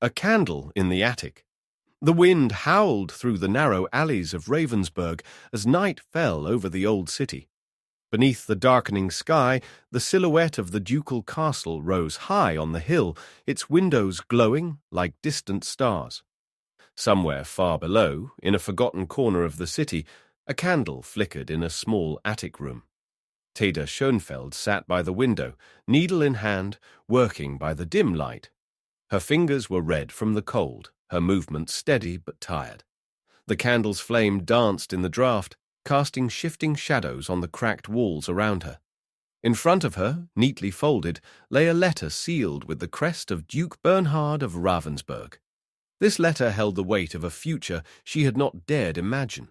A candle in the attic. The wind howled through the narrow alleys of Ravensburg as night fell over the old city. Beneath the darkening sky, the silhouette of the ducal castle rose high on the hill, its windows glowing like distant stars. Somewhere far below, in a forgotten corner of the city, a candle flickered in a small attic room. Theda Schönfeld sat by the window, needle in hand, working by the dim light. Her fingers were red from the cold, her movements steady but tired. The candle's flame danced in the draught, casting shifting shadows on the cracked walls around her. In front of her, neatly folded, lay a letter sealed with the crest of Duke Bernhard of Ravensburg. This letter held the weight of a future she had not dared imagine.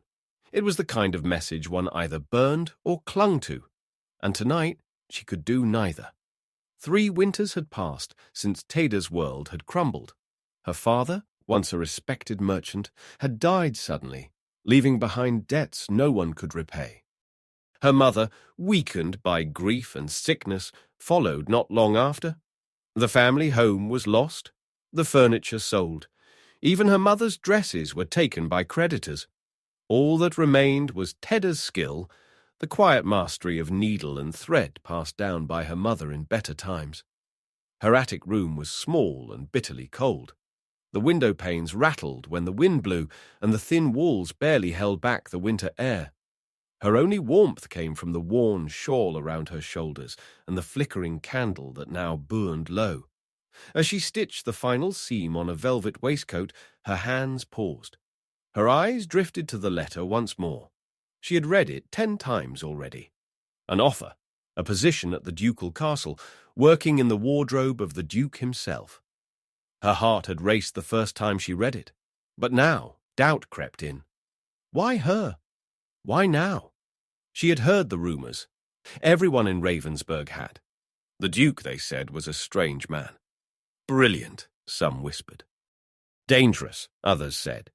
It was the kind of message one either burned or clung to, and tonight she could do neither. 3 winters had passed since Theda's world had crumbled. Her father, once a respected merchant, had died suddenly, leaving behind debts no one could repay. Her mother, weakened by grief and sickness, followed not long after. The family home was lost, the furniture sold. Even her mother's dresses were taken by creditors. All that remained was Theda's skill, the quiet mastery of needle and thread passed down by her mother in better times. Her attic room was small and bitterly cold. The window panes rattled when the wind blew, and the thin walls barely held back the winter air. Her only warmth came from the worn shawl around her shoulders and the flickering candle that now burned low. As she stitched the final seam on a velvet waistcoat, her hands paused. Her eyes drifted to the letter once more. She had read it 10 times already. An offer, a position at the ducal castle, working in the wardrobe of the Duke himself. Her heart had raced the first time she read it, but now doubt crept in. Why her? Why now? She had heard the rumors. Everyone in Ravensburg had. The Duke, they said, was a strange man. Brilliant, some whispered. Dangerous, others said.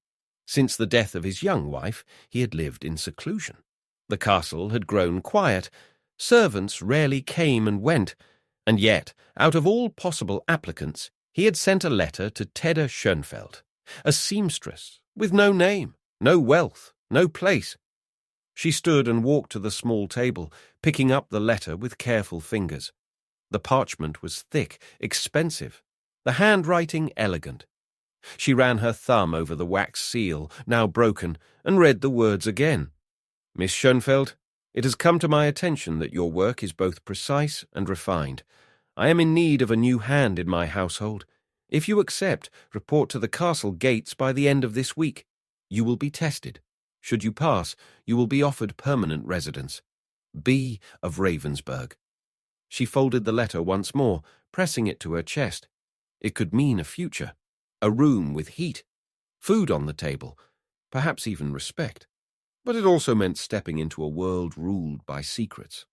Since the death of his young wife, he had lived in seclusion. The castle had grown quiet. Servants rarely came and went, and yet, out of all possible applicants, he had sent a letter to Theda Schönfeld, a seamstress, with no name, no wealth, no place. She stood and walked to the small table, picking up the letter with careful fingers. The parchment was thick, expensive, the handwriting elegant. She ran her thumb over the wax seal, now broken, and read the words again. Miss Schönfeld, it has come to my attention that your work is both precise and refined. I am in need of a new hand in my household. If you accept, report to the castle gates by the end of this week. You will be tested. Should you pass, you will be offered permanent residence. B. of Ravensburg. She folded the letter once more, pressing it to her chest. It could mean a future, a room with heat, food on the table, perhaps even respect. But it also meant stepping into a world ruled by secrets.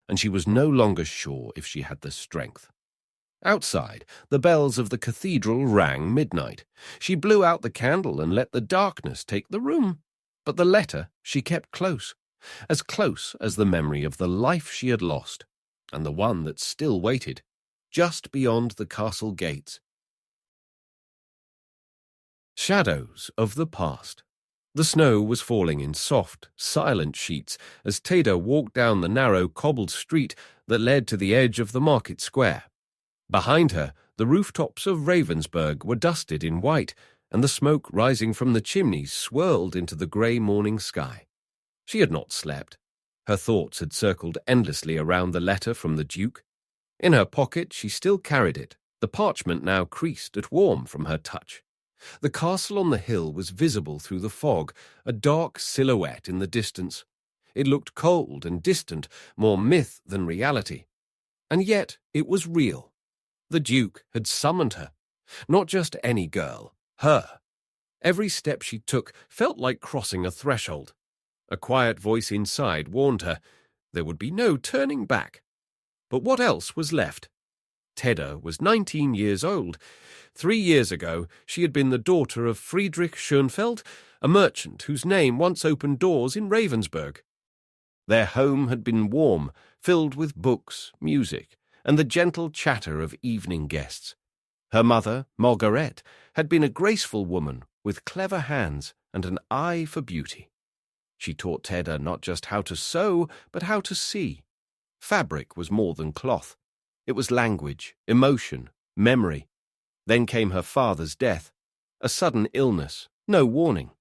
And she was no longer sure if she had the strength. Outside, the bells of the cathedral rang midnight. She blew out the candle and let the darkness take the room. But the letter she kept close as the memory of the life she had lost, and the one that still waited, just beyond the castle gates. Shadows of the past. The snow was falling in soft, silent sheets as Theda walked down the narrow cobbled street that led to the edge of the market square. Behind her, the rooftops of Ravensburg were dusted in white, and the smoke rising from the chimneys swirled into the grey morning sky. She had not slept. Her thoughts had circled endlessly around the letter from the Duke. In her pocket she still carried it, the parchment now creased and warm from her touch. The castle on the hill was visible through the fog, a dark silhouette in the distance. It looked cold and distant, more myth than reality. And yet it was real. The Duke had summoned her. Not just any girl, her. Every step she took felt like crossing a threshold. A quiet voice inside warned her there would be no turning back. But what else was left? Theda was 19 years old. 3 years ago, she had been the daughter of Friedrich Schönfeld, a merchant whose name once opened doors in Ravensburg. Their home had been warm, filled with books, music, and the gentle chatter of evening guests. Her mother, Margaret, had been a graceful woman with clever hands and an eye for beauty. She taught Theda not just how to sew, but how to see. Fabric was more than cloth. It was language, emotion, memory. Then came her father's death, a sudden illness, no warning.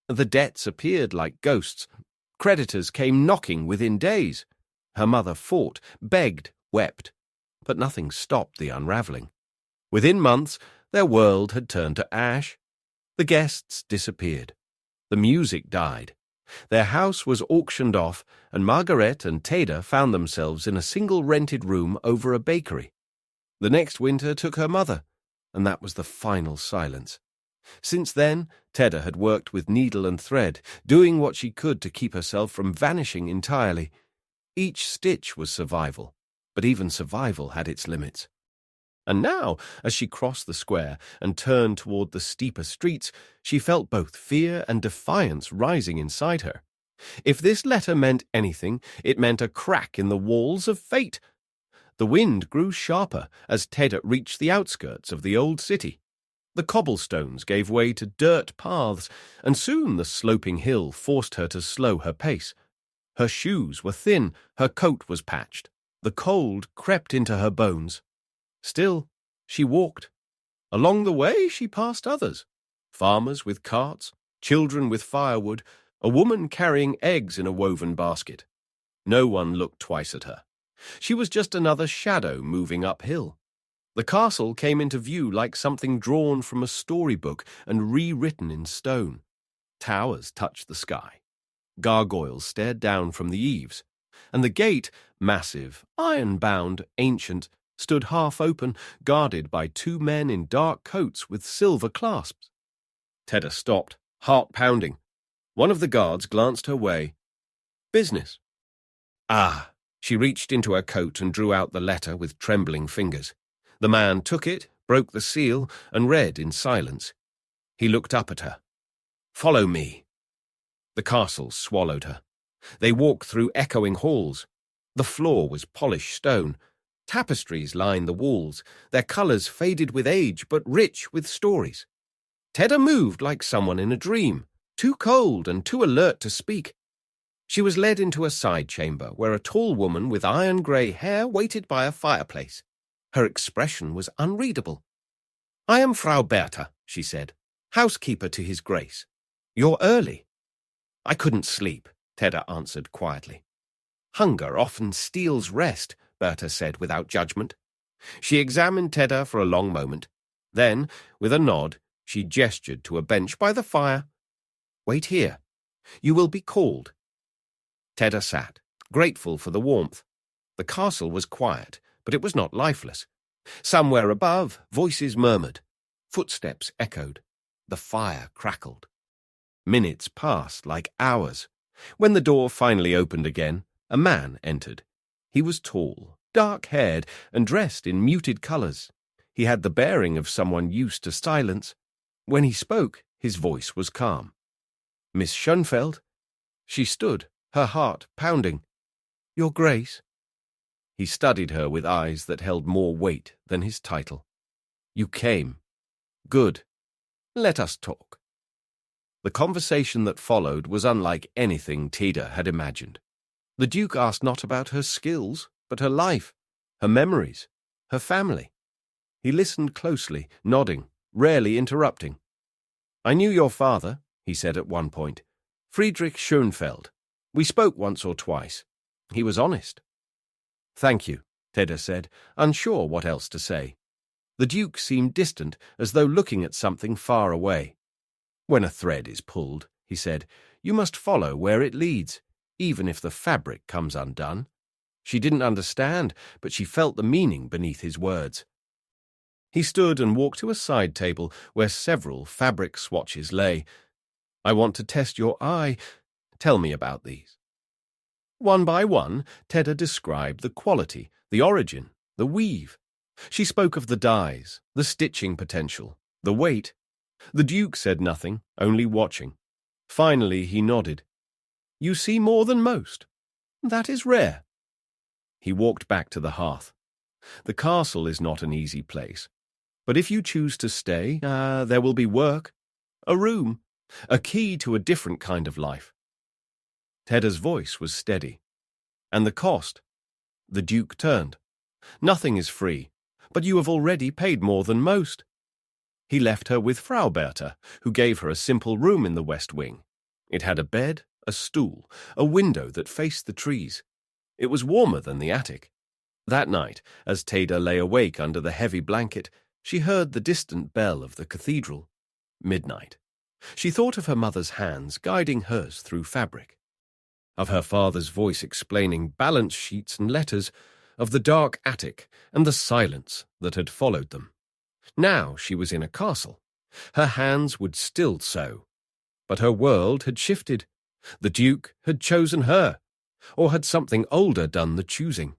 The debts appeared like ghosts. Creditors came knocking within days. Her mother fought, begged, wept. But nothing stopped the unraveling. Within months, their world had turned to ash. The guests disappeared. The music died. Their house was auctioned off, and Margaret and Theda found themselves in a single rented room over a bakery. The next winter took her mother, and that was the final silence. Since then, Theda had worked with needle and thread, doing what she could to keep herself from vanishing entirely. Each stitch was survival, but even survival had its limits. And now, as she crossed the square and turned toward the steeper streets, she felt both fear and defiance rising inside her. If this letter meant anything, it meant a crack in the walls of fate. The wind grew sharper as Theda reached the outskirts of the old city. The cobblestones gave way to dirt paths, and soon the sloping hill forced her to slow her pace. Her shoes were thin, her coat was patched. The cold crept into her bones. Still, she walked. Along the way, she passed others. Farmers with carts, children with firewood, a woman carrying eggs in a woven basket. No one looked twice at her. She was just another shadow moving uphill. The castle came into view like something drawn from a storybook and rewritten in stone. Towers touched the sky. Gargoyles stared down from the eaves. And the gate, massive, iron-bound, ancient, stood half open, guarded by two men in dark coats with silver clasps. Theda stopped, heart pounding. One of the guards glanced her way. Business. Ah! She reached into her coat and drew out the letter with trembling fingers. The man took it, broke the seal, and read in silence. He looked up at her. Follow me. The castle swallowed her. They walked through echoing halls. The floor was polished stone. Tapestries lined the walls, their colours faded with age but rich with stories. Theda moved like someone in a dream, too cold and too alert to speak. She was led into a side chamber where a tall woman with iron-grey hair waited by a fireplace. Her expression was unreadable. I am Frau Bertha, she said, housekeeper to His Grace. You're early. I couldn't sleep, Theda answered quietly. Hunger often steals rest, Bertha said without judgment. She examined Theda for a long moment. Then, with a nod, she gestured to a bench by the fire. Wait here. You will be called. Theda sat, grateful for the warmth. The castle was quiet, but it was not lifeless. Somewhere above, voices murmured. Footsteps echoed. The fire crackled. Minutes passed like hours. When the door finally opened again, a man entered. He was tall, dark-haired, and dressed in muted colours. He had the bearing of someone used to silence. When he spoke, his voice was calm. Miss Schönfeld? She stood, her heart pounding. Your Grace? He studied her with eyes that held more weight than his title. You came. Good. Let us talk. The conversation that followed was unlike anything Theda had imagined. The Duke asked not about her skills, but her life, her memories, her family. He listened closely, nodding, rarely interrupting. I knew your father, he said at one point, Friedrich Schönfeld. We spoke once or twice. He was honest. Thank you, Theda said, unsure what else to say. The Duke seemed distant, as though looking at something far away. When a thread is pulled, he said, you must follow where it leads, even if the fabric comes undone. She didn't understand, but she felt the meaning beneath his words. He stood and walked to a side table where several fabric swatches lay. I want to test your eye. Tell me about these. One by one, Theda described the quality, the origin, the weave. She spoke of the dyes, the stitching potential, the weight. The Duke said nothing, only watching. Finally he nodded. You see more than most. That is rare. He walked back to the hearth. The castle is not an easy place. But if you choose to stay, there will be work, a room, a key to a different kind of life. Theda's voice was steady. And the cost? The Duke turned. Nothing is free, but you have already paid more than most. He left her with Frau Bertha, who gave her a simple room in the west wing. It had a bed, a stool, a window that faced the trees. It was warmer than the attic. That night, as Theda lay awake under the heavy blanket, she heard the distant bell of the cathedral. Midnight. She thought of her mother's hands guiding hers through fabric, of her father's voice explaining balance sheets and letters, of the dark attic and the silence that had followed them. Now she was in a castle. Her hands would still sew. But her world had shifted. The Duke had chosen her, or had something older done the choosing?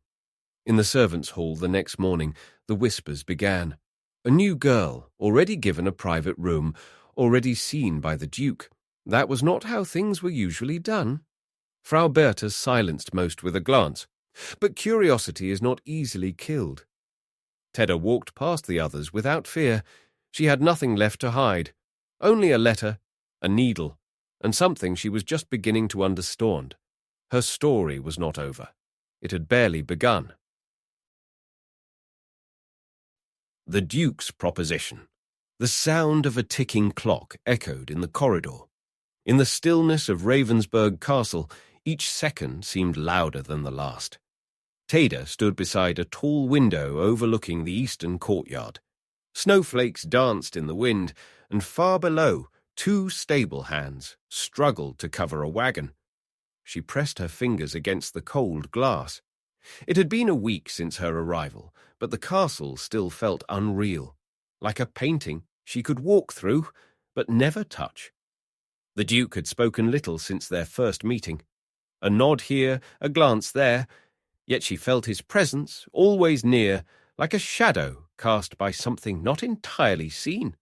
In the servants' hall the next morning, the whispers began. A new girl, already given a private room, already seen by the Duke. That was not how things were usually done. Frau Bertha silenced most with a glance, but curiosity is not easily killed. Theda walked past the others without fear. She had nothing left to hide, only a letter, a needle, and something she was just beginning to understand. Her story was not over. It had barely begun. The Duke's proposition. The sound of a ticking clock echoed in the corridor. In the stillness of Ravensburg Castle, each second seemed louder than the last. Theda stood beside a tall window overlooking the eastern courtyard. Snowflakes danced in the wind, and far below, 2 stable hands struggled to cover a wagon. She pressed her fingers against the cold glass. It had been a week since her arrival, but the castle still felt unreal, like a painting she could walk through, but never touch. The Duke had spoken little since their first meeting. A nod here, a glance there, yet she felt his presence, always near, like a shadow cast by something not entirely seen.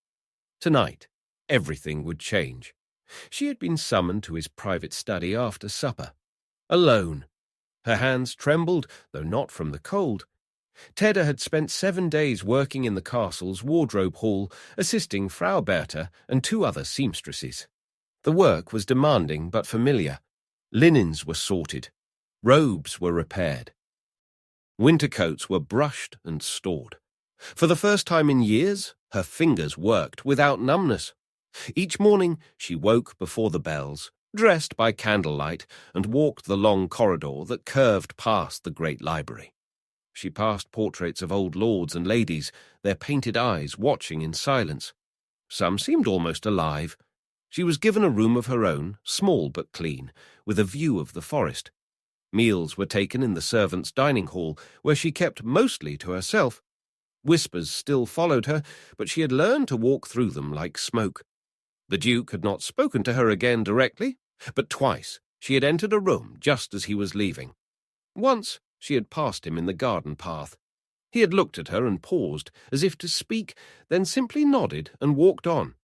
Tonight, everything would change. She had been summoned to his private study after supper. Alone. Her hands trembled, though not from the cold. Theda had spent 7 days working in the castle's wardrobe hall, assisting Frau Bertha and 2 other seamstresses. The work was demanding but familiar. Linens were sorted. Robes were repaired. Winter coats were brushed and stored. For the first time in years, her fingers worked without numbness. Each morning she woke before the bells, dressed by candlelight, and walked the long corridor that curved past the great library. She passed portraits of old lords and ladies, their painted eyes watching in silence. Some seemed almost alive. She was given a room of her own, small but clean, with a view of the forest. Meals were taken in the servants' dining hall, where she kept mostly to herself. Whispers still followed her, but she had learned to walk through them like smoke. The Duke had not spoken to her again directly, but twice she had entered a room just as he was leaving. Once she had passed him in the garden path. He had looked at her and paused, as if to speak, then simply nodded and walked on.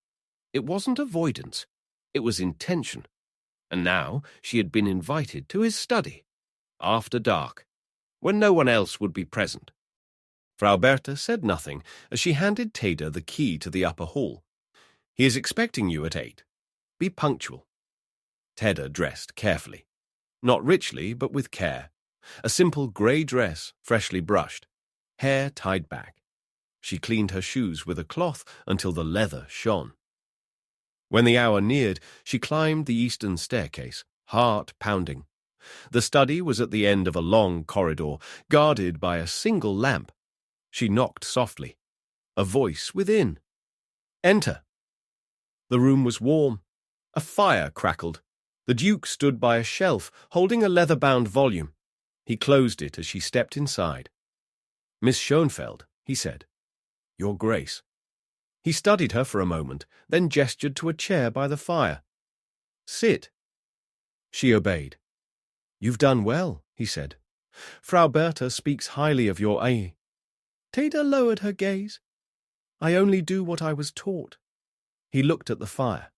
It wasn't avoidance, it was intention. And now she had been invited to his study, after dark, when no one else would be present. Frau Bertha said nothing as she handed Theda the key to the upper hall. He is expecting you at 8. Be punctual. Theda dressed carefully. Not richly, but with care. A simple grey dress, freshly brushed. Hair tied back. She cleaned her shoes with a cloth until the leather shone. When the hour neared, she climbed the eastern staircase, heart pounding. The study was at the end of a long corridor, guarded by a single lamp. She knocked softly. A voice within. Enter. The room was warm. A fire crackled. The Duke stood by a shelf, holding a leather-bound volume. He closed it as she stepped inside. Miss Schönfeld, he said. Your Grace. He studied her for a moment, then gestured to a chair by the fire. Sit. She obeyed. You've done well, he said. Frau Bertha speaks highly of your eye. Theda lowered her gaze. I only do what I was taught. He looked at the fire.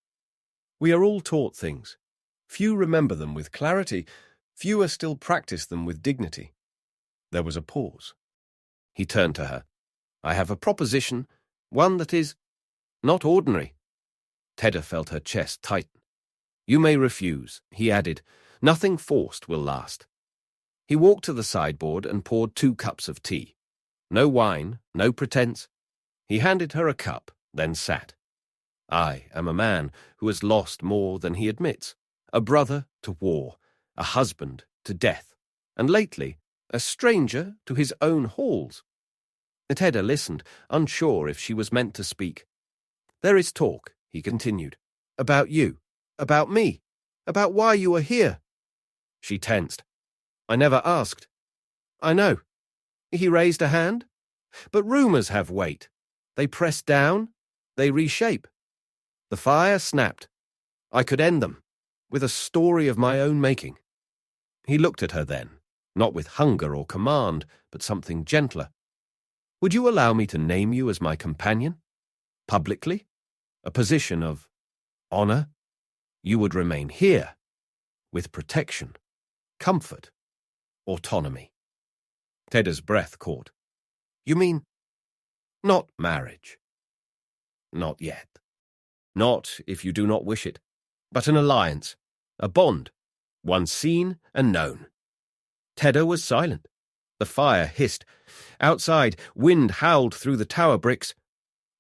We are all taught things. Few remember them with clarity. Fewer still practice them with dignity. There was a pause. He turned to her. I have a proposition, One that is not ordinary. Theda felt her chest tighten. You may refuse, he added. Nothing forced will last. He walked to the sideboard and poured 2 cups of tea. No wine, no pretense. He handed her a cup, then sat. I am a man who has lost more than he admits, a brother to war, a husband to death, and lately a stranger to his own halls. Theda listened, unsure if she was meant to speak. There is talk, he continued, about you, about me, about why you are here. She tensed. I never asked. I know. He raised a hand. But rumours have weight. They press down, they reshape. The fire snapped. I could end them, with a story of my own making. He looked at her then, not with hunger or command, but something gentler. Would you allow me to name you as my companion? Publicly? A position of honour? You would remain here, with protection, comfort, autonomy. Theda's breath caught. You mean, not marriage? Not yet. Not if you do not wish it, but an alliance, a bond, one seen and known. Theda was silent. The fire hissed. Outside, wind howled through the tower bricks.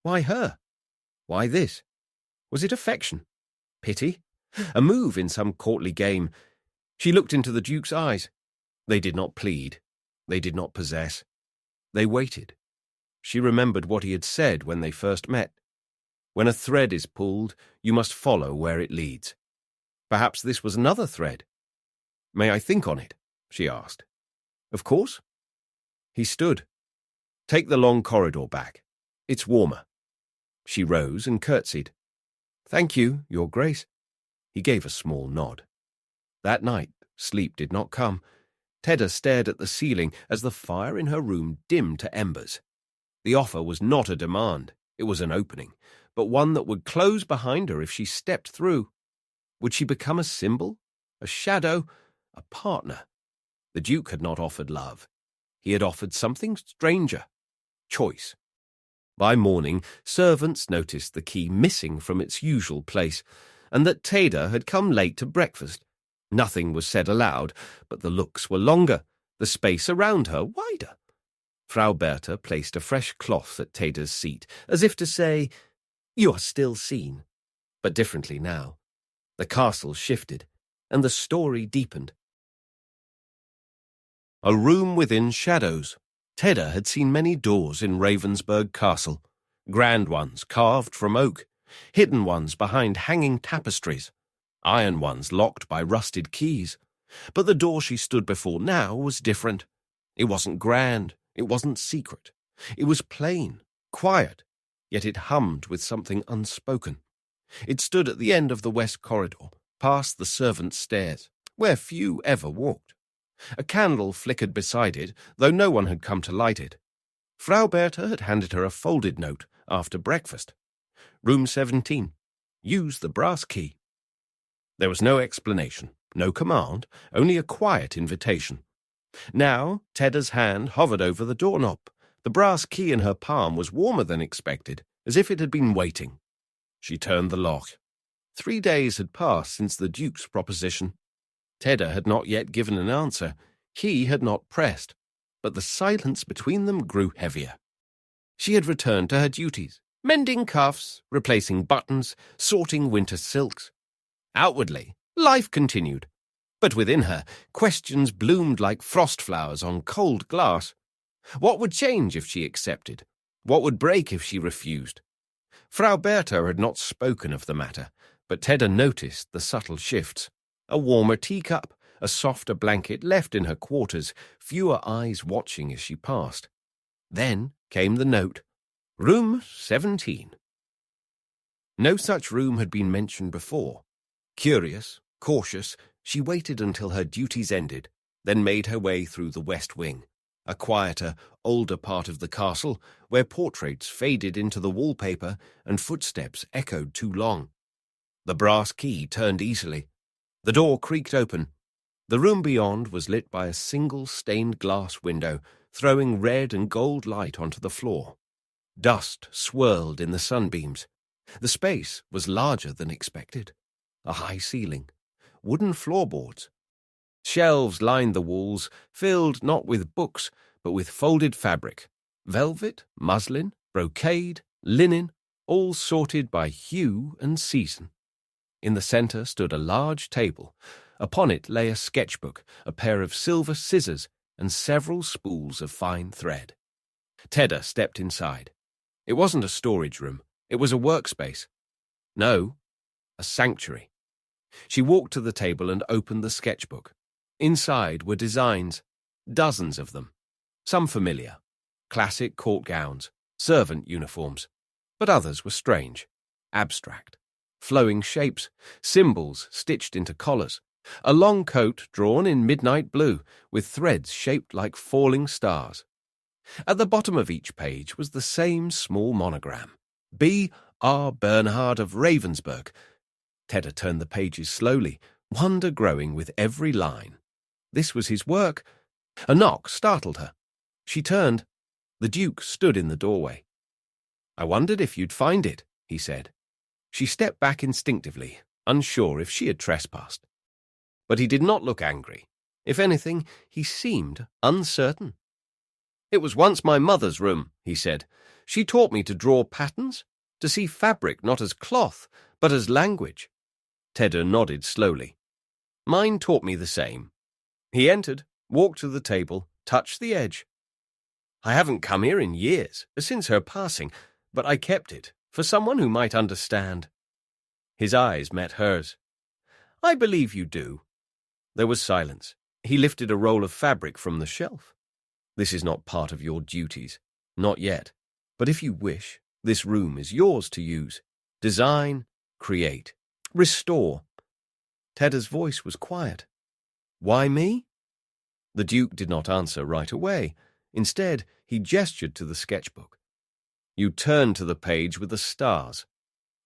Why her? Why this? Was it affection? Pity? A move in some courtly game? She looked into the Duke's eyes. They did not plead. They did not possess. They waited. She remembered what he had said when they first met. When a thread is pulled, you must follow where it leads. Perhaps this was another thread. May I think on it? She asked. Of course. He stood. Take the long corridor back. It's warmer. She rose and curtsied. Thank you, Your Grace. He gave a small nod. That night, sleep did not come. Theda stared at the ceiling as the fire in her room dimmed to embers. The offer was not a demand. It was an opening, but one that would close behind her if she stepped through. Would she become a symbol, a shadow, a partner? The Duke had not offered love. He had offered something stranger, choice. By morning, servants noticed the key missing from its usual place, and that Theda had come late to breakfast. Nothing was said aloud, but the looks were longer, the space around her wider. Frau Bertha placed a fresh cloth at Theda's seat, as if to say, You are still seen, but differently now. The castle shifted, and the story deepened. A room within shadows. Theda had seen many doors in Ravensburg Castle, grand ones carved from oak, hidden ones behind hanging tapestries, iron ones locked by rusted keys. But the door she stood before now was different. It wasn't grand, it wasn't secret. It was plain, quiet, yet it hummed with something unspoken. It stood at the end of the west corridor, past the servants' stairs, where few ever walked. A candle flickered beside it, though no one had come to light it. Frau Bertha had handed her a folded note after breakfast. Room 17. Use the brass key. There was no explanation, no command, only a quiet invitation. Now Theda's hand hovered over the doorknob. The brass key in her palm was warmer than expected, as if it had been waiting. She turned the lock. 3 days had passed since the Duke's proposition. Theda had not yet given an answer. He had not pressed, but the silence between them grew heavier. She had returned to her duties, mending cuffs, replacing buttons, sorting winter silks. Outwardly, life continued, but within her, questions bloomed like frost flowers on cold glass. What would change if she accepted? What would break if she refused? Frau Bertha had not spoken of the matter, but Theda noticed the subtle shifts. A warmer teacup, a softer blanket left in her quarters, fewer eyes watching as she passed. Then came the note. Room 17. No such room had been mentioned before. Curious, cautious, she waited until her duties ended, then made her way through the west wing, a quieter, older part of the castle where portraits faded into the wallpaper and footsteps echoed too long. The brass key turned easily. The door creaked open. The room beyond was lit by a single stained glass window, throwing red and gold light onto the floor. Dust swirled in the sunbeams. The space was larger than expected. A high ceiling, wooden floorboards. Shelves lined the walls, filled not with books, but with folded fabric. Velvet, muslin, brocade, linen, all sorted by hue and season. In the centre stood a large table. Upon it lay a sketchbook, a pair of silver scissors, and several spools of fine thread. Theda stepped inside. It wasn't a storage room. It was a workspace. No, a sanctuary. She walked to the table and opened the sketchbook. Inside were designs, dozens of them. Some familiar, classic court gowns, servant uniforms, but others were strange, abstract, flowing shapes, symbols stitched into collars, a long coat drawn in midnight blue, with threads shaped like falling stars. At the bottom of each page was the same small monogram, B. R. Bernhard of Ravensburg. Theda turned the pages slowly, wonder growing with every line. This was his work. A knock startled her. She turned. The Duke stood in the doorway. "I wondered if you'd find it," he said. She stepped back instinctively, unsure if she had trespassed. But he did not look angry. If anything, he seemed uncertain. "It was once my mother's room," he said. "She taught me to draw patterns, to see fabric not as cloth, but as language." Theda nodded slowly. "Mine taught me the same." He entered, walked to the table, touched the edge. "I haven't come here in years, since her passing, but I kept it, for someone who might understand." His eyes met hers. "I believe you do." There was silence. He lifted a roll of fabric from the shelf. "This is not part of your duties. Not yet. But if you wish, this room is yours to use. Design, create, restore." Theda's voice was quiet. "Why me?" The Duke did not answer right away. Instead, he gestured to the sketchbook. You turned to the page with the stars.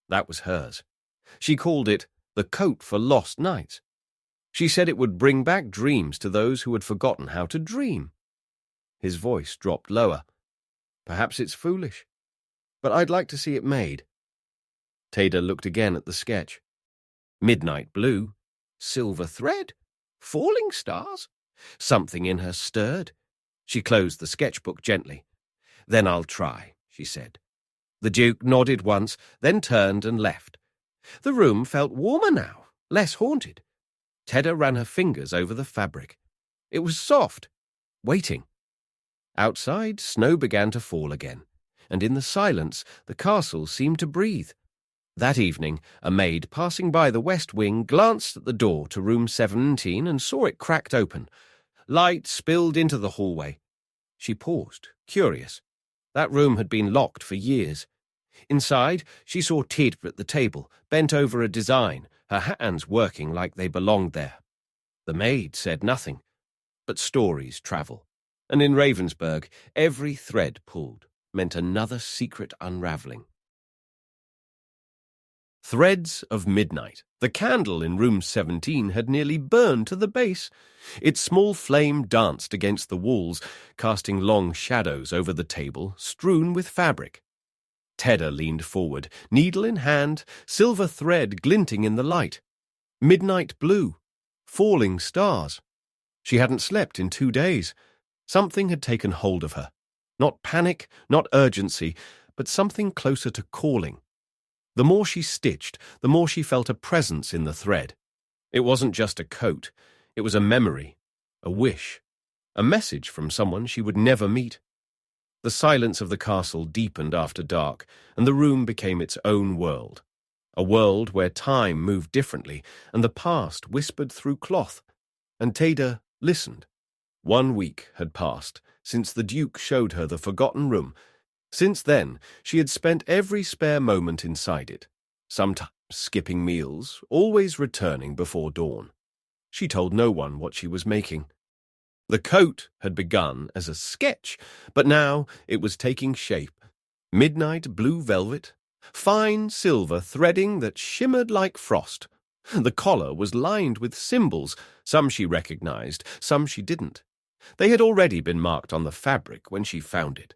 That was hers. She called it the coat for lost nights. She said it would bring back dreams to those who had forgotten how to dream. His voice dropped lower. "Perhaps it's foolish, but I'd like to see it made." Theda looked again at the sketch. Midnight blue, silver thread, falling stars. Something in her stirred. She closed the sketchbook gently. "Then I'll try," she said. The Duke nodded once, then turned and left. The room felt warmer now, less haunted. Theda ran her fingers over the fabric. It was soft, waiting. Outside, snow began to fall again, and in the silence the castle seemed to breathe. That evening, a maid passing by the west wing glanced at the door to room 17 and saw it cracked open. Light spilled into the hallway. She paused, curious. That room had been locked for years. Inside, she saw Theda at the table, bent over a design, her hands working like they belonged there. The maid said nothing, but stories travel, and in Ravensburg, every thread pulled meant another secret unraveling. Threads of midnight. The candle in room 17 had nearly burned to the base. Its small flame danced against the walls, casting long shadows over the table, strewn with fabric. Theda leaned forward, needle in hand, silver thread glinting in the light. Midnight blue, falling stars. She hadn't slept in 2 days. Something had taken hold of her. Not panic, not urgency, but something closer to calling. The more she stitched, the more she felt a presence in the thread. It wasn't just a coat. It was a memory, a wish, a message from someone she would never meet. The silence of the castle deepened after dark, and the room became its own world. A world where time moved differently, and the past whispered through cloth. And Theda listened. 1 week had passed since the Duke showed her the forgotten room. Since then, she had spent every spare moment inside it, sometimes skipping meals, always returning before dawn. She told no one what she was making. The coat had begun as a sketch, but now it was taking shape. Midnight blue velvet, fine silver threading that shimmered like frost. The collar was lined with symbols, some she recognized, some she didn't. They had already been marked on the fabric when she found it.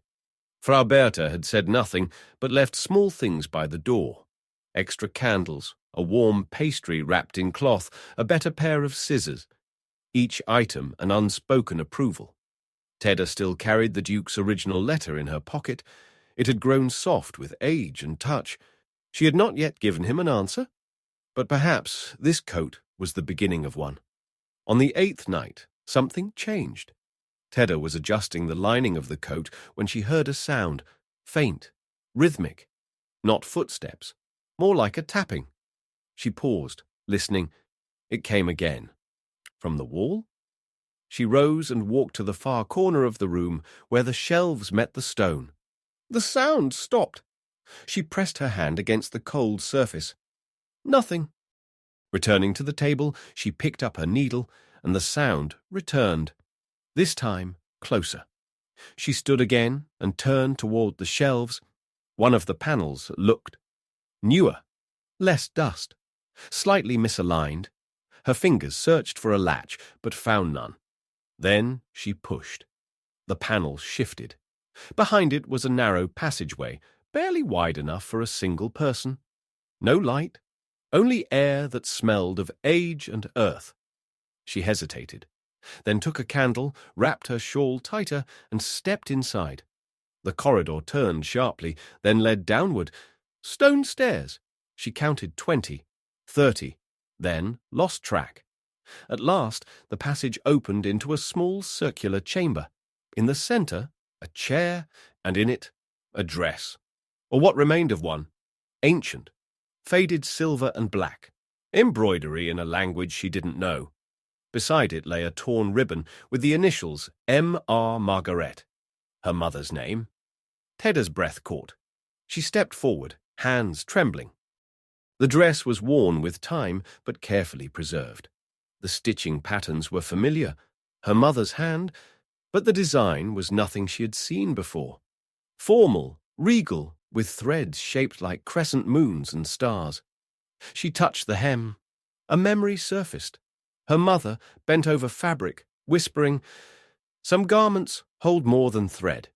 Frau Bertha had said nothing, but left small things by the door. Extra candles, a warm pastry wrapped in cloth, a better pair of scissors. Each item an unspoken approval. Theda still carried the Duke's original letter in her pocket. It had grown soft with age and touch. She had not yet given him an answer, but perhaps this coat was the beginning of one. On the 8th night, something changed. Theda was adjusting the lining of the coat when she heard a sound, faint, rhythmic, not footsteps, more like a tapping. She paused, listening. It came again. From the wall? She rose and walked to the far corner of the room where the shelves met the stone. The sound stopped. She pressed her hand against the cold surface. Nothing. Returning to the table, she picked up her needle, and the sound returned. This time, closer. She stood again and turned toward the shelves. One of the panels looked newer, less dust, slightly misaligned. Her fingers searched for a latch, but found none. Then she pushed. The panel shifted. Behind it was a narrow passageway, barely wide enough for a single person. No light, only air that smelled of age and earth. She hesitated, then took a candle, wrapped her shawl tighter, and stepped inside. The corridor turned sharply, then led downward. Stone stairs. She counted 20, 30, then lost track. At last, the passage opened into a small circular chamber. In the center, a chair, and in it, a dress, or what remained of one, ancient, faded silver and black, embroidery in a language she didn't know. Beside it lay a torn ribbon with the initials M.R. Margaret, her mother's name. Theda's breath caught. She stepped forward, hands trembling. The dress was worn with time, but carefully preserved. The stitching patterns were familiar, her mother's hand, but the design was nothing she had seen before. Formal, regal, with threads shaped like crescent moons and stars. She touched the hem. A memory surfaced. Her mother bent over fabric, whispering, "Some garments hold more than thread."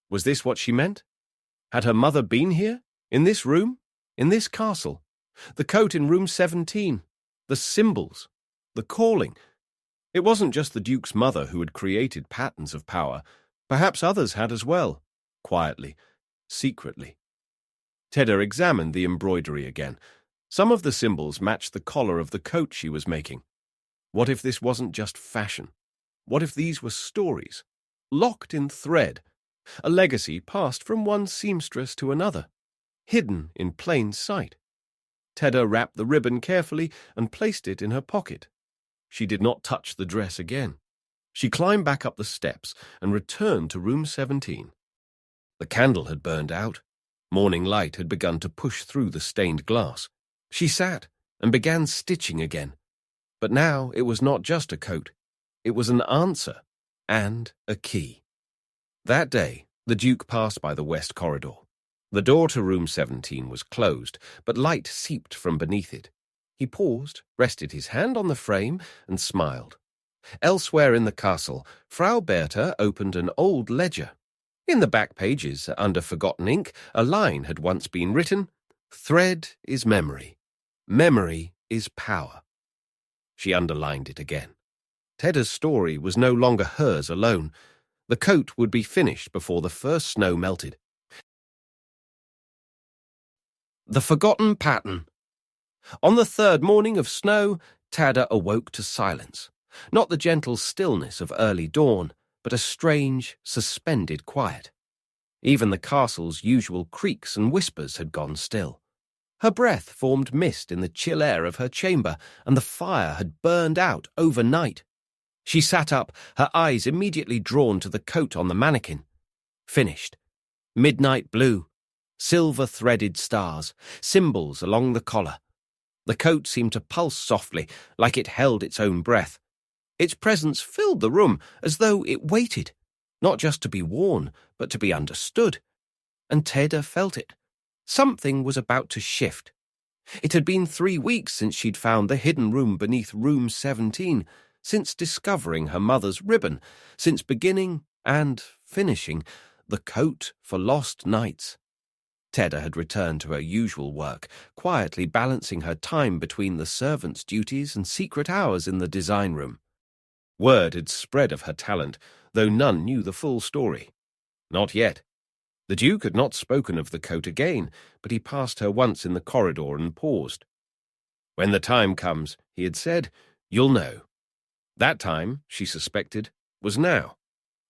Was this what she meant? Had her mother been here? In this room? In this castle? The coat in room 17? The symbols? The calling? It wasn't just the Duke's mother who had created patterns of power. Perhaps others had as well, quietly, secretly. Theda examined the embroidery again. Some of the symbols matched the collar of the coat she was making. What if this wasn't just fashion? What if these were stories, locked in thread, a legacy passed from one seamstress to another, hidden in plain sight? Theda wrapped the ribbon carefully and placed it in her pocket. She did not touch the dress again. She climbed back up the steps and returned to room 17. The candle had burned out. Morning light had begun to push through the stained glass. She sat and began stitching again. But now it was not just a coat. It was an answer and a key. That day, the Duke passed by the west corridor. The door to room 17 was closed, but light seeped from beneath it. He paused, rested his hand on the frame, and smiled. Elsewhere in the castle, Frau Bertha opened an old ledger. In the back pages, under forgotten ink, a line had once been written, "Thread is memory. Memory is power." She underlined it again. Theda's story was no longer hers alone. The coat would be finished before the first snow melted. The forgotten pattern. On the third morning of snow, Theda awoke to silence. Not the gentle stillness of early dawn, but a strange, suspended quiet. Even the castle's usual creaks and whispers had gone still. Her breath formed mist in the chill air of her chamber, and the fire had burned out overnight. She sat up, her eyes immediately drawn to the coat on the mannequin. Finished. Midnight blue, silver-threaded stars, symbols along the collar. The coat seemed to pulse softly, like it held its own breath. Its presence filled the room, as though it waited, not just to be worn, but to be understood. And Theda felt it. Something was about to shift. It had been 3 weeks since she'd found the hidden room beneath room 17, since discovering her mother's ribbon, since beginning and finishing The coat for lost nights. Theda had returned to her usual work, quietly balancing her time between the servant's duties and secret hours in the design room. Word had spread of her talent, though none knew the full story. Not yet. The Duke had not spoken of the coat again, but he passed her once in the corridor and paused. "When the time comes," he had said, "you'll know." That time, she suspected, was now.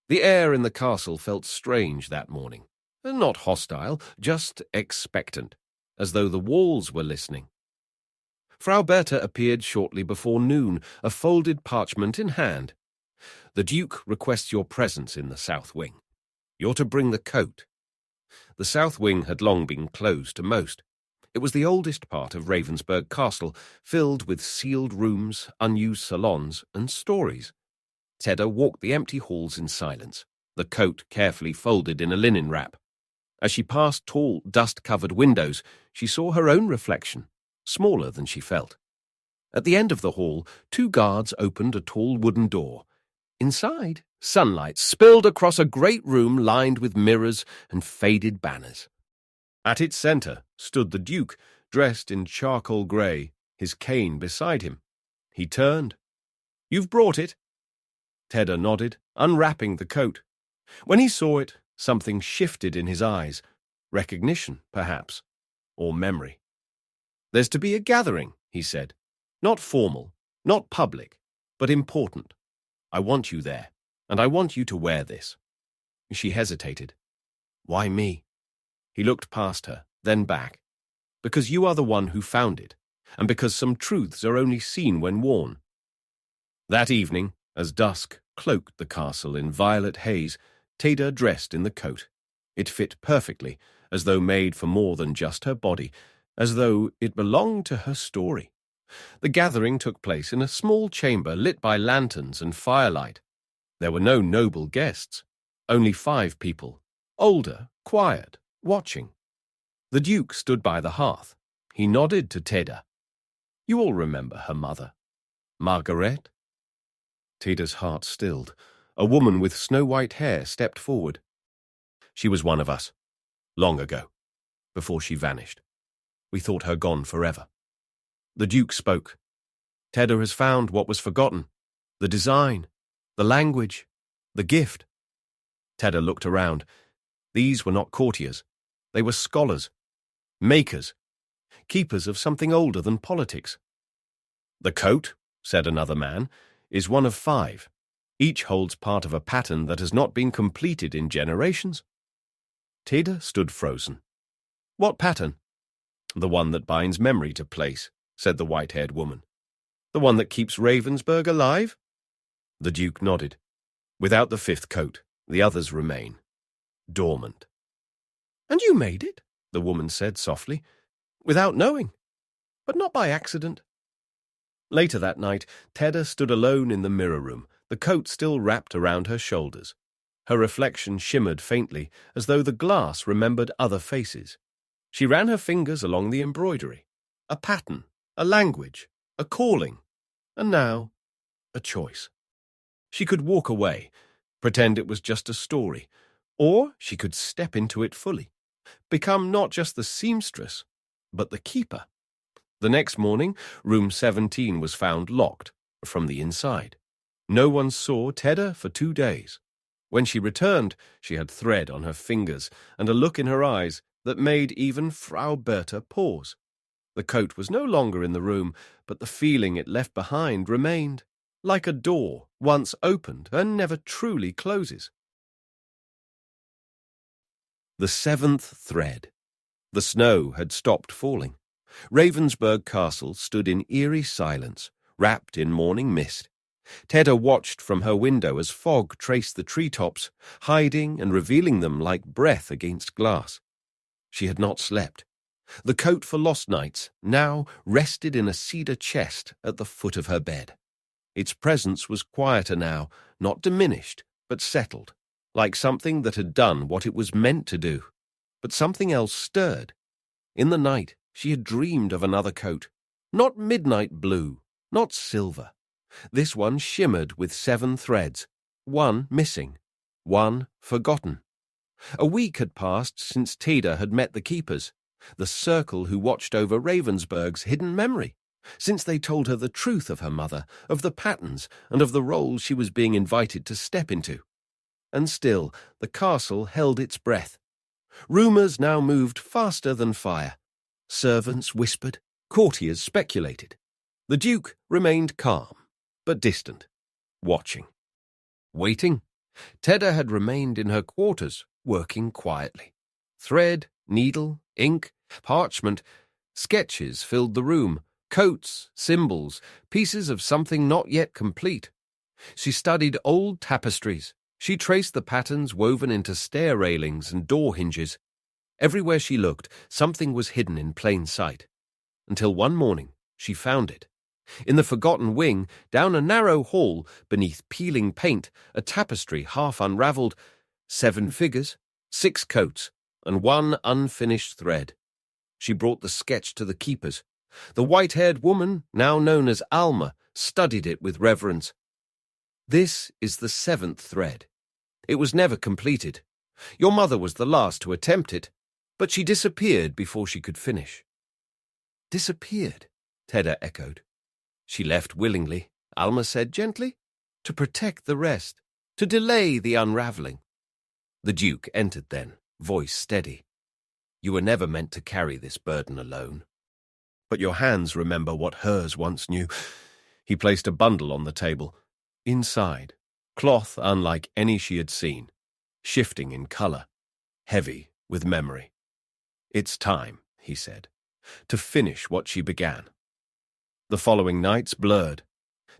The air in the castle felt strange that morning. Not hostile, just expectant, as though the walls were listening. Frau Berta appeared shortly before noon, a folded parchment in hand. "The Duke requests your presence in the south wing. You're to bring the coat." The south wing had long been closed to most. It was the oldest part of Ravensburg Castle, filled with sealed rooms, unused salons, and stories. Theda walked the empty halls in silence, the coat carefully folded in a linen wrap. As she passed tall, dust-covered windows, she saw her own reflection, smaller than she felt. At the end of the hall, 2 guards opened a tall wooden door. Inside, sunlight spilled across a great room lined with mirrors and faded banners. At its centre stood the Duke, dressed in charcoal grey, his cane beside him. He turned. "You've brought it?" Theda nodded, unwrapping the coat. When he saw it, something shifted in his eyes. Recognition, perhaps, or memory. "There's to be a gathering," he said. "Not formal, not public, but important. I want you there, and I want you to wear this." She hesitated. "Why me?" He looked past her, then back. "Because you are the one who found it, and because some truths are only seen when worn." That evening, as dusk cloaked the castle in violet haze, Theda dressed in the coat. It fit perfectly, as though made for more than just her body, as though it belonged to her story. The gathering took place in a small chamber lit by lanterns and firelight. There were no noble guests, only 5 people, older, quiet, watching. The Duke stood by the hearth. He nodded to Theda. "You all remember her mother, Margaret?" Theda's heart stilled. A woman with snow-white hair stepped forward. "She was one of us, long ago, before she vanished. We thought her gone forever." The Duke spoke. "Theda has found what was forgotten, the design, the language, the gift." Theda looked around. These were not courtiers. They were scholars, makers, keepers of something older than politics. "The coat," said another man, "is one of 5. Each holds part of a pattern that has not been completed in generations." Theda stood frozen. "What pattern?" "The one that binds memory to place," said the white-haired woman. "The one that keeps Ravensburg alive?" The Duke nodded. "Without the 5th coat, the others remain, dormant." "And you made it," the woman said softly, "without knowing, but not by accident." Later that night, Theda stood alone in the mirror room, the coat still wrapped around her shoulders. Her reflection shimmered faintly, as though the glass remembered other faces. She ran her fingers along the embroidery. A pattern, a language, a calling, and now, a choice. She could walk away, pretend it was just a story, or she could step into it fully, become not just the seamstress, but the keeper. The next morning, room 17 was found locked from the inside. No one saw Theda for 2 days. When she returned, she had thread on her fingers and a look in her eyes that made even Frau Berta pause. The coat was no longer in the room, but the feeling it left behind remained, like a door once opened and never truly closes. The 7th thread. The snow had stopped falling. Ravensburg Castle stood in eerie silence, wrapped in morning mist. Theda watched from her window as fog traced the treetops, hiding and revealing them like breath against glass. She had not slept. The coat for lost nights now rested in a cedar chest at the foot of her bed. Its presence was quieter now, not diminished, but settled, like something that had done what it was meant to do. But something else stirred. In the night, she had dreamed of another coat, not midnight blue, not silver. This one shimmered with 7 threads, one missing, one forgotten. A week had passed since Theda had met the keepers, the circle who watched over Ravensburg's hidden memory, since they told her the truth of her mother, of the patterns, and of the roles she was being invited to step into. And still, the castle held its breath. Rumours now moved faster than fire. Servants whispered, courtiers speculated. The Duke remained calm, but distant, watching. Waiting. Theda had remained in her quarters, working quietly. Thread, needle, ink, parchment, sketches filled the room, coats, symbols, pieces of something not yet complete. She studied old tapestries. She traced the patterns woven into stair railings and door hinges. Everywhere she looked, something was hidden in plain sight. Until one morning, she found it. In the forgotten wing, down a narrow hall, beneath peeling paint, a tapestry half unravelled, 7 figures, 6 coats, and 1 unfinished thread. She brought the sketch to the keepers. The white-haired woman, now known as Alma, studied it with reverence. This is the 7th thread. It was never completed. Your mother was the last to attempt it, but she disappeared before she could finish. Disappeared, Theda echoed. She left willingly, Alma said gently, to protect the rest, to delay the unravelling. The Duke entered then, voice steady. You were never meant to carry this burden alone. But your hands remember what hers once knew. He placed a bundle on the table. Inside, cloth unlike any she had seen, shifting in colour, heavy with memory. It's time, he said, to finish what she began. The following nights blurred.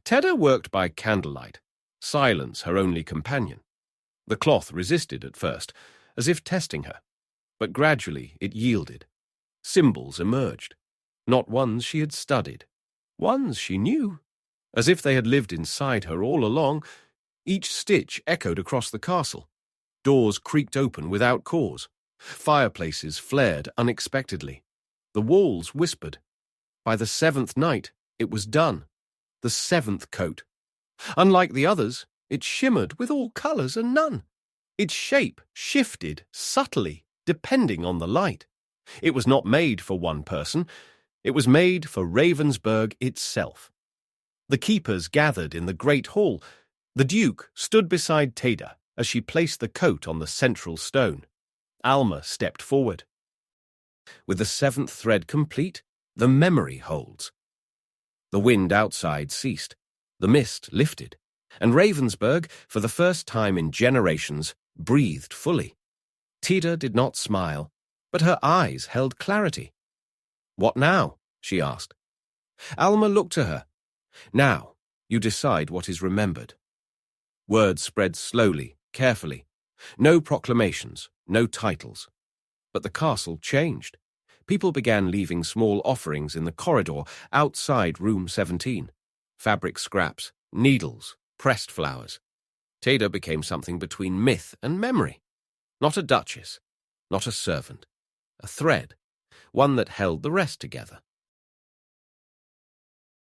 Theda worked by candlelight, silence her only companion. The cloth resisted at first, as if testing her, but gradually it yielded. Symbols emerged, not ones she had studied, ones she knew, as if they had lived inside her all along. Each stitch echoed across the castle. Doors creaked open without cause. Fireplaces flared unexpectedly. The walls whispered. By the 7th night, it was done. The 7th coat. Unlike the others, it shimmered with all colours and none. Its shape shifted subtly, depending on the light. It was not made for one person. It was made for Ravensburg itself. The keepers gathered in the great hall. The Duke stood beside Theda as she placed the coat on the central stone. Alma stepped forward. With the 7th thread complete, the memory holds. The wind outside ceased, the mist lifted, and Ravensburg, for the first time in generations, breathed fully. Theda did not smile, but her eyes held clarity. What now? She asked. Alma looked to her. Now, you decide what is remembered. Words spread slowly, carefully. No proclamations, no titles. But the castle changed. People began leaving small offerings in the corridor outside room 17. Fabric scraps, needles, pressed flowers. Theda became something between myth and memory. Not a duchess, not a servant. A thread, one that held the rest together.